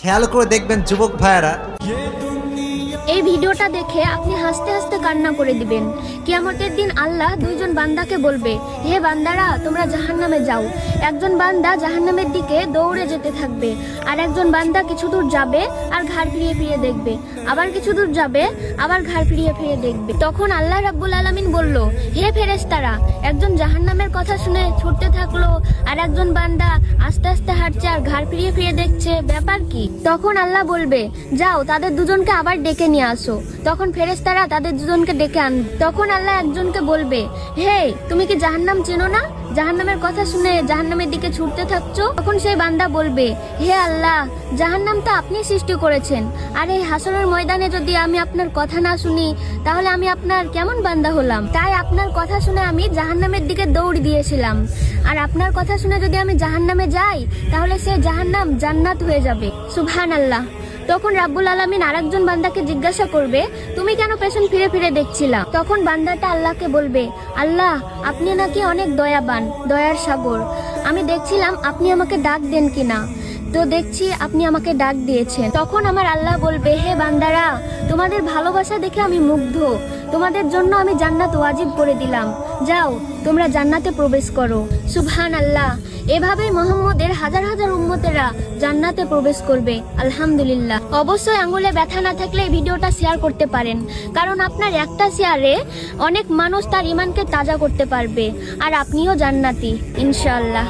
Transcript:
খেয়াল করে দেখবেন যুবক ভাইয়েরা, এই ভিডিওটা দেখে আপনি হাসতে হাসতে কান্না করে দিবেন। কিয়ামতের দিন আল্লাহ দুইজন বান্দাকে বলবে, হে বান্দারা তোমরা জাহান্নামে যাও। একজন বান্দা জাহান্নামের দিকে দৌড়ে যেতে থাকবে, আর একজন বান্দা কিছু দূর যাবে আর ঘাড় ফিরিয়ে ফিরিয়ে দেখবে, আবার কিছু দূর যাবে আবার ঘাড় ফিরিয়ে ফিরিয়ে দেখবে। তখন আল্লাহ রাব্বুল আলামিন বলল, হে ফেরেশতারা, একজন জাহান্নামের কথা শুনে ছুটতে থাকলো, আর একজন বান্দা আস্তে আস্তে হাঁটছে আর ঘাড় ফিরিয়ে ফিরিয়ে দেখছে, ব্যাপার কি? তখন আল্লাহ বলবে, যাও তাদের দুজনকে আবার ডেকে নিয়ে আসো। তখন ফেরেশতারা তাদের দুজনকে ডেকে আনবে। তখন আল্লাহ একজনকে বলবে, হে তুমি কি জাহান্নাম চেনো না? জাহান্নামের কথা শুনে জাহান্নামের দিকে ছুটতে থাকছো। তখন সেই বান্দা বলবে, হে আল্লাহ, জাহান্নাম তো আপনি সৃষ্টি করেছেন, আর এই হাসরের ময়দানে যদি আমি আপনার কথা না শুনি তাহলে আমি আপনার কেমন বান্দা হলাম? তাই আপনার কথা শুনে আমি জাহান্নামের দিকে দৌড় দিয়েছিলাম, আর আপনার কথা শুনে যদি আমি জাহান্নামে যাই তাহলে সেই জাহান্নাম জান্নাত হয়ে যাবে। সুবহানাল্লাহ। তখন রাব্বুল আলামিন আরেকজন বান্দাকে জিজ্ঞাসা করবে, তুমি কেন পেছন ফিরে ফিরে দেখছিলা? তখন বান্দাটা আল্লাহকে বলবে, আল্লাহ আপনি নাকি অনেক দয়াবান, দয়ার সাগর। আমি দেখছিলাম আপনি আমাকে ডাক দেন কিনা, তো দেখছি আপনি আমাকে ডাক দিয়েছেন। তখন আমার আল্লাহ বলবে, হে বান্দারা, তোমাদের ভালোবাসা দেখে আমি মুগ্ধ, তোমাদের জন্য আমি জান্নাত ওয়াজিব করে দিলাম, যাও তোমরা জান্নাতে প্রবেশ করো। সুবহানাল্লাহ। এভাবেই মুহাম্মদের হাজার হাজার উম্মতেরা জান্নাতে প্রবেশ করবে। আলহামদুলিল্লাহ। অবশ্যই আঙ্গুলে ব্যথা না থাকলে এই ভিডিওটা শেয়ার করতে পারেন, কারণ আপনার একটা শেয়ারে অনেক মানুষ তার ঈমানকে তাজা করতে পারবে, আর আপনিও জান্নাতি ইনশাআল্লাহ।